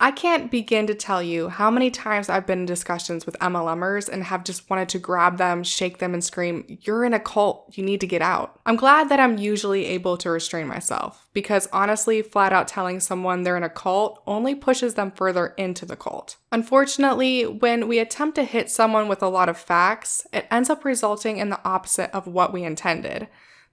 I can't begin to tell you how many times I've been in discussions with MLMers and have just wanted to grab them, shake them, and scream, "You're in a cult, you need to get out." I'm glad that I'm usually able to restrain myself, because honestly, flat out telling someone they're in a cult only pushes them further into the cult. Unfortunately, when we attempt to hit someone with a lot of facts, it ends up resulting in the opposite of what we intended.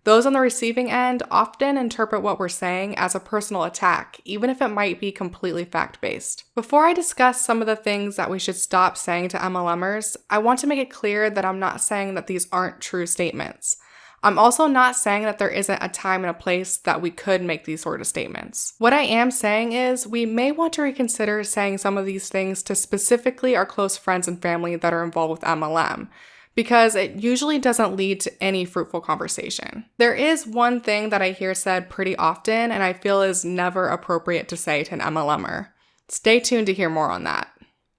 Those on the receiving end often interpret what we're saying as a personal attack, even if it might be completely fact-based. Before I discuss some of the things that we should stop saying to MLMers, I want to make it clear that I'm not saying that these aren't true statements. I'm also not saying that there isn't a time and a place that we could make these sort of statements. What I am saying is we may want to reconsider saying some of these things to specifically our close friends and family that are involved with MLM, because it usually doesn't lead to any fruitful conversation. There is one thing that I hear said pretty often and I feel is never appropriate to say to an MLMer. Stay tuned to hear more on that.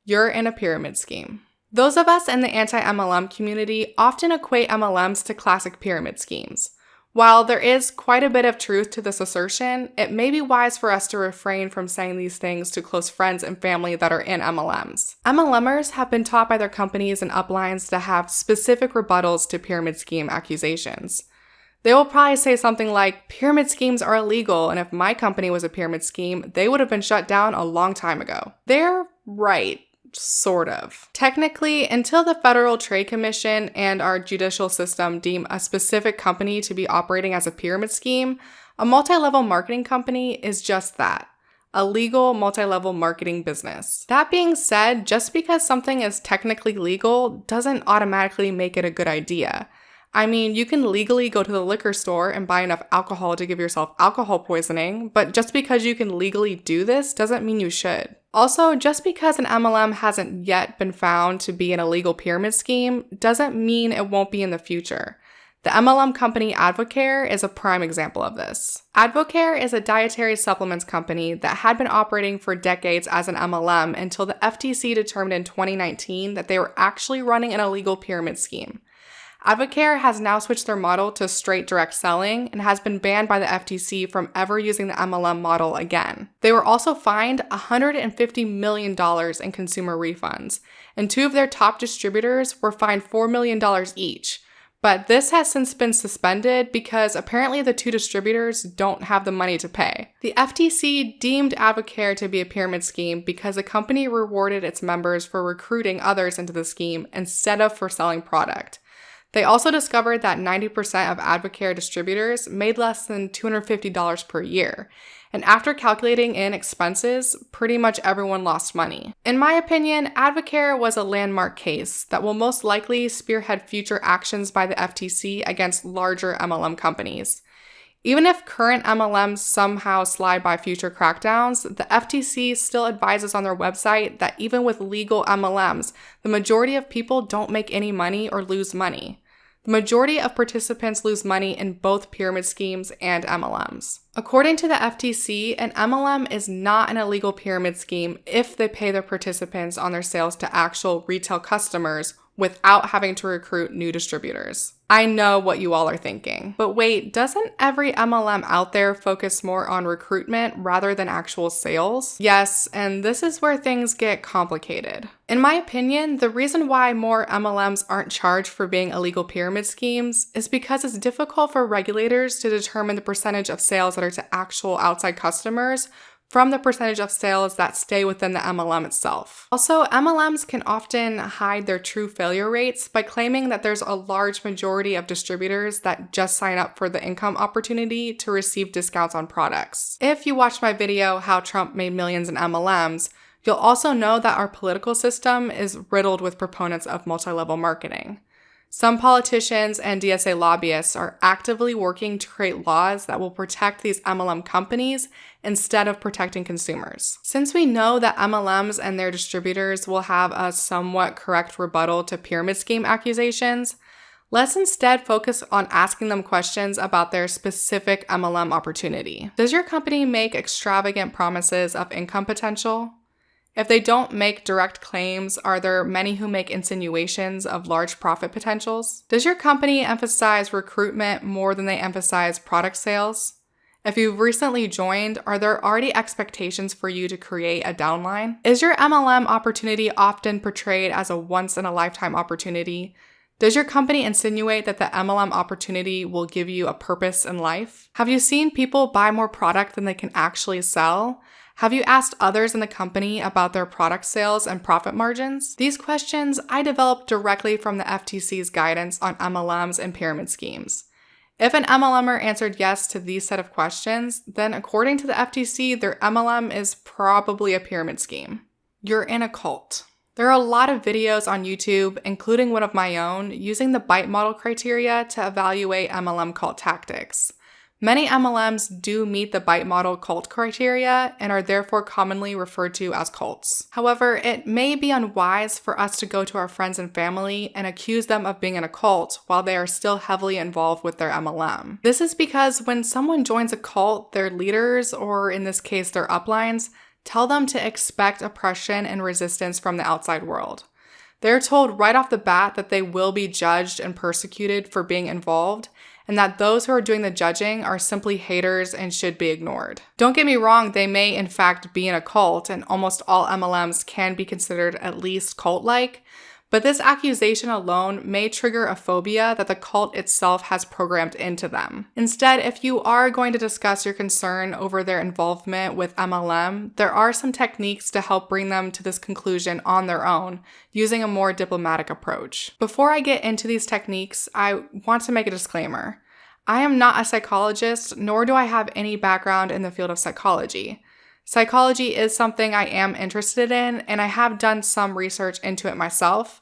You're in a pyramid scheme. Those of us in the anti-MLM community often equate MLMs to classic pyramid schemes. While there is quite a bit of truth to this assertion, it may be wise for us to refrain from saying these things to close friends and family that are in MLMs. MLMers have been taught by their companies and uplines to have specific rebuttals to pyramid scheme accusations. They will probably say something like, "Pyramid schemes are illegal, and if my company was a pyramid scheme, they would have been shut down a long time ago." They're right. Sort of. Technically, until the Federal Trade Commission and our judicial system deem a specific company to be operating as a pyramid scheme, a multi-level marketing company is just that, a legal multi-level marketing business. That being said, just because something is technically legal doesn't automatically make it a good idea. I mean, you can legally go to the liquor store and buy enough alcohol to give yourself alcohol poisoning, but just because you can legally do this doesn't mean you should. Also, just because an MLM hasn't yet been found to be an illegal pyramid scheme doesn't mean it won't be in the future. The MLM company Advocare is a prime example of this. Advocare is a dietary supplements company that had been operating for decades as an MLM until the FTC determined in 2019 that they were actually running an illegal pyramid scheme. Advocare has now switched their model to straight direct selling and has been banned by the FTC from ever using the MLM model again. They were also fined $150 million in consumer refunds, and two of their top distributors were fined $4 million each. But this has since been suspended because apparently the two distributors don't have the money to pay. The FTC deemed Advocare to be a pyramid scheme because the company rewarded its members for recruiting others into the scheme instead of for selling product. They also discovered that 90% of Advocare distributors made less than $250 per year, and after calculating in expenses, pretty much everyone lost money. In my opinion, Advocare was a landmark case that will most likely spearhead future actions by the FTC against larger MLM companies. Even if current MLMs somehow slide by future crackdowns, the FTC still advises on their website that even with legal MLMs, the majority of people don't make any money or lose money. The majority of participants lose money in both pyramid schemes and MLMs. According to the FTC, an MLM is not an illegal pyramid scheme if they pay their participants on their sales to actual retail customers without having to recruit new distributors. I know what you all are thinking, but wait, doesn't every MLM out there focus more on recruitment rather than actual sales? Yes, and this is where things get complicated. In my opinion, the reason why more MLMs aren't charged for being illegal pyramid schemes is because it's difficult for regulators to determine the percentage of sales that are to actual outside customers from the percentage of sales that stay within the MLM itself. Also, MLMs can often hide their true failure rates by claiming that there's a large majority of distributors that just sign up for the income opportunity to receive discounts on products. If you watched my video, How Trump Made Millions in MLMs, you'll also know that our political system is riddled with proponents of multi-level marketing. Some politicians and DSA lobbyists are actively working to create laws that will protect these MLM companies instead of protecting consumers. Since we know that MLMs and their distributors will have a somewhat correct rebuttal to pyramid scheme accusations, let's instead focus on asking them questions about their specific MLM opportunity. Does your company make extravagant promises of income potential? If they don't make direct claims, are there many who make insinuations of large profit potentials? Does your company emphasize recruitment more than they emphasize product sales? If you've recently joined, are there already expectations for you to create a downline? Is your MLM opportunity often portrayed as a once-in-a-lifetime opportunity? Does your company insinuate that the MLM opportunity will give you a purpose in life? Have you seen people buy more product than they can actually sell? Have you asked others in the company about their product sales and profit margins? These questions I developed directly from the FTC's guidance on MLMs and pyramid schemes. If an MLMer answered yes to these set of questions, then according to the FTC, their MLM is probably a pyramid scheme. You're in a cult. There are a lot of videos on YouTube, including one of my own, using the BITE model criteria to evaluate MLM cult tactics. Many MLMs do meet the BITE model cult criteria and are therefore commonly referred to as cults. However, it may be unwise for us to go to our friends and family and accuse them of being in a cult while they are still heavily involved with their MLM. This is because when someone joins a cult, their leaders, or in this case their uplines, tell them to expect oppression and resistance from the outside world. They're told right off the bat that they will be judged and persecuted for being involved, and that those who are doing the judging are simply haters and should be ignored. Don't get me wrong, they may in fact be in a cult, and almost all MLMs can be considered at least cult-like, but this accusation alone may trigger a phobia that the cult itself has programmed into them. Instead, if you are going to discuss your concern over their involvement with MLM, there are some techniques to help bring them to this conclusion on their own, using a more diplomatic approach. Before I get into these techniques, I want to make a disclaimer. I am not a psychologist, nor do I have any background in the field of psychology. Psychology is something I am interested in, and I have done some research into it myself,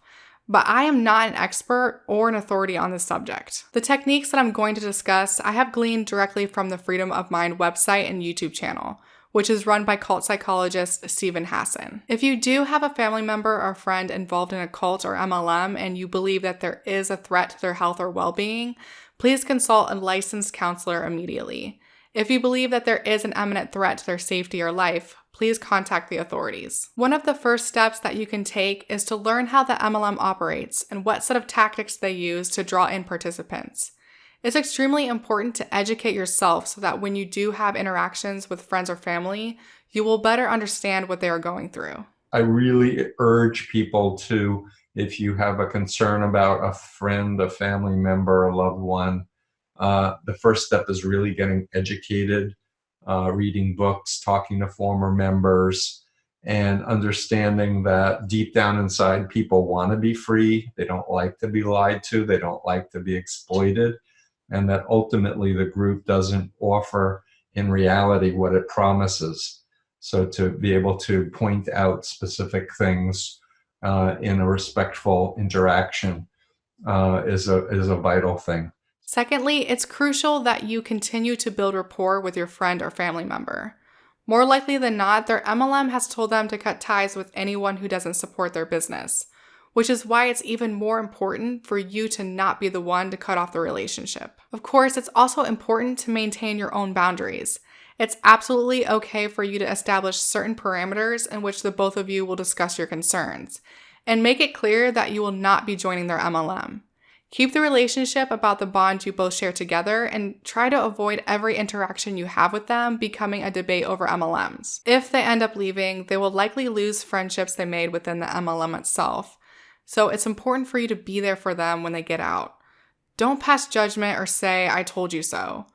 but I am not an expert or an authority on this subject. The techniques that I'm going to discuss, I have gleaned directly from the Freedom of Mind website and YouTube channel, which is run by cult psychologist Steven Hassan. If you do have a family member or friend involved in a cult or MLM and you believe that there is a threat to their health or well-being, please consult a licensed counselor immediately. If you believe that there is an imminent threat to their safety or life, please contact the authorities. One of the first steps that you can take is to learn how the MLM operates and what set of tactics they use to draw in participants. It's extremely important to educate yourself so that when you do have interactions with friends or family, you will better understand what they are going through. I really urge people to, if you have a concern about a friend, a family member, a loved one, the first step is really getting educated, reading books, talking to former members, and understanding that deep down inside people want to be free. They don't like to be lied to. They don't like to be exploited. And that ultimately the group doesn't offer in reality what it promises. So to be able to point out specific things in a respectful interaction is a vital thing. Secondly, it's crucial that you continue to build rapport with your friend or family member. More likely than not, their MLM has told them to cut ties with anyone who doesn't support their business, which is why it's even more important for you to not be the one to cut off the relationship. Of course, it's also important to maintain your own boundaries. It's absolutely okay for you to establish certain parameters in which the both of you will discuss your concerns, and make it clear that you will not be joining their MLM. Keep the relationship about the bond you both share together and try to avoid every interaction you have with them becoming a debate over MLMs. If they end up leaving, they will likely lose friendships they made within the MLM itself. So it's important for you to be there for them when they get out. Don't pass judgment or say, "I told you so."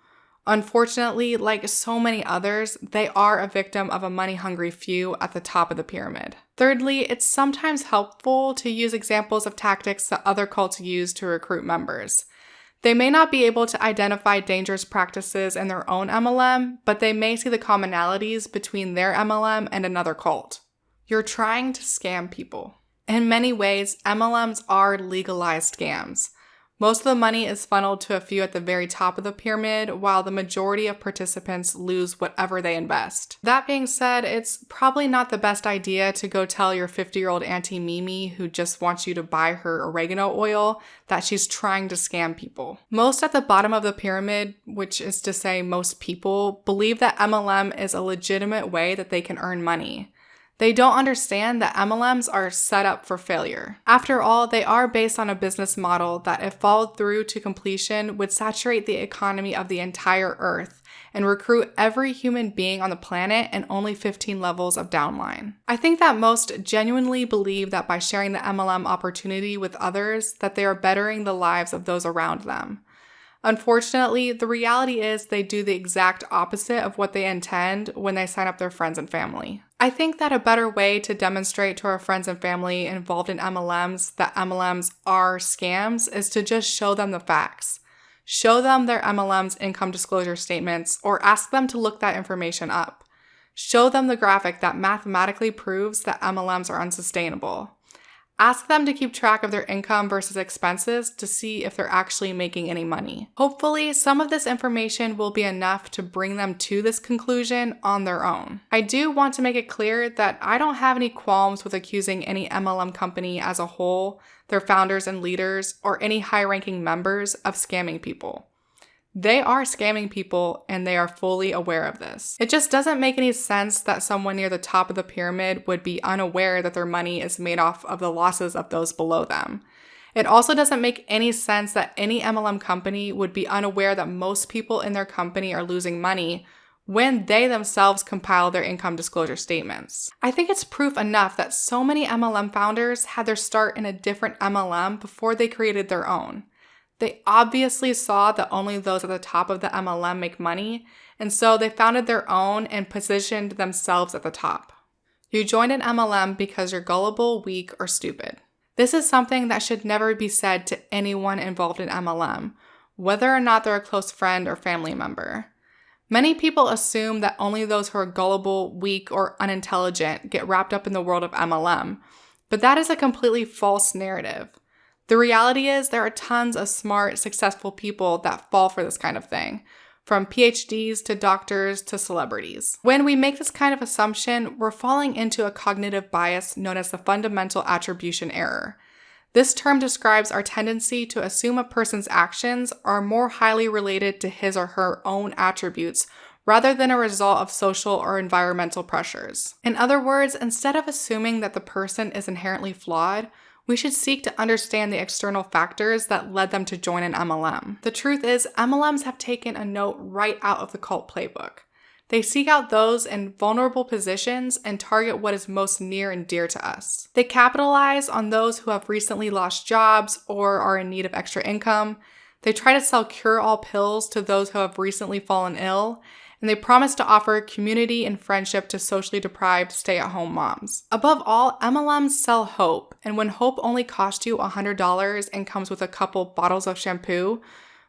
Unfortunately, like so many others, they are a victim of a money-hungry few at the top of the pyramid. Thirdly, it's sometimes helpful to use examples of tactics that other cults use to recruit members. They may not be able to identify dangerous practices in their own MLM, but they may see the commonalities between their MLM and another cult. You're trying to scam people. In many ways, MLMs are legalized scams. Most of the money is funneled to a few at the very top of the pyramid, while the majority of participants lose whatever they invest. That being said, it's probably not the best idea to go tell your 50-year-old Auntie Mimi who just wants you to buy her oregano oil that she's trying to scam people. Most at the bottom of the pyramid, which is to say most people, believe that MLM is a legitimate way that they can earn money. They don't understand that MLMs are set up for failure. After all, they are based on a business model that, if followed through to completion, would saturate the economy of the entire Earth and recruit every human being on the planet and only 15 levels of downline. I think that most genuinely believe that by sharing the MLM opportunity with others, that they are bettering the lives of those around them. Unfortunately, the reality is they do the exact opposite of what they intend when they sign up their friends and family. I think that a better way to demonstrate to our friends and family involved in MLMs that MLMs are scams is to just show them the facts. Show them their MLM's income disclosure statements or ask them to look that information up. Show them the graphic that mathematically proves that MLMs are unsustainable. Ask them to keep track of their income versus expenses to see if they're actually making any money. Hopefully, some of this information will be enough to bring them to this conclusion on their own. I do want to make it clear that I don't have any qualms with accusing any MLM company as a whole, their founders and leaders, or any high-ranking members of scamming people. They are scamming people, and they are fully aware of this. It just doesn't make any sense that someone near the top of the pyramid would be unaware that their money is made off of the losses of those below them. It also doesn't make any sense that any MLM company would be unaware that most people in their company are losing money when they themselves compile their income disclosure statements. I think it's proof enough that so many MLM founders had their start in a different MLM before they created their own. They obviously saw that only those at the top of the MLM make money, and so they founded their own and positioned themselves at the top. You joined an MLM because you're gullible, weak, or stupid. This is something that should never be said to anyone involved in MLM, whether or not they're a close friend or family member. Many people assume that only those who are gullible, weak, or unintelligent get wrapped up in the world of MLM, but that is a completely false narrative. The reality is there are tons of smart, successful people that fall for this kind of thing, from PhDs to doctors to celebrities. When we make this kind of assumption, we're falling into a cognitive bias known as the fundamental attribution error. This term describes our tendency to assume a person's actions are more highly related to his or her own attributes rather than a result of social or environmental pressures. In other words, instead of assuming that the person is inherently flawed, we should seek to understand the external factors that led them to join an MLM. The truth is, MLMs have taken a note right out of the cult playbook. They seek out those in vulnerable positions and target what is most near and dear to us. They capitalize on those who have recently lost jobs or are in need of extra income. They try to sell cure-all pills to those who have recently fallen ill, and they promise to offer community and friendship to socially deprived stay-at-home moms. Above all, MLMs sell hope, and when hope only costs you $100 and comes with a couple bottles of shampoo,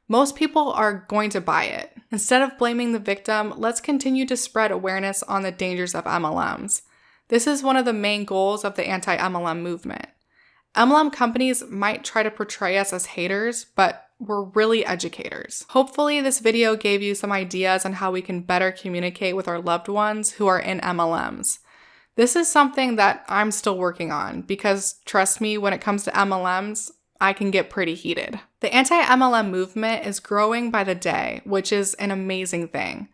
most people are going to buy it. Instead of blaming the victim, let's continue to spread awareness on the dangers of MLMs. This is one of the main goals of the anti-MLM movement. MLM companies might try to portray us as haters, but we're really educators. Hopefully this video gave you some ideas on how we can better communicate with our loved ones who are in MLMs. This is something that I'm still working on because, trust me, when it comes to MLMs, I can get pretty heated. The anti-MLM movement is growing by the day, which is an amazing thing.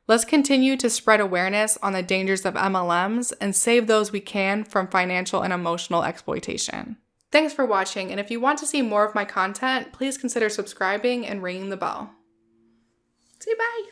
Let's continue to spread awareness on the dangers of MLMs and save those we can from financial and emotional exploitation. Thanks for watching, and if you want to see more of my content, please consider subscribing and ringing the bell. Say bye!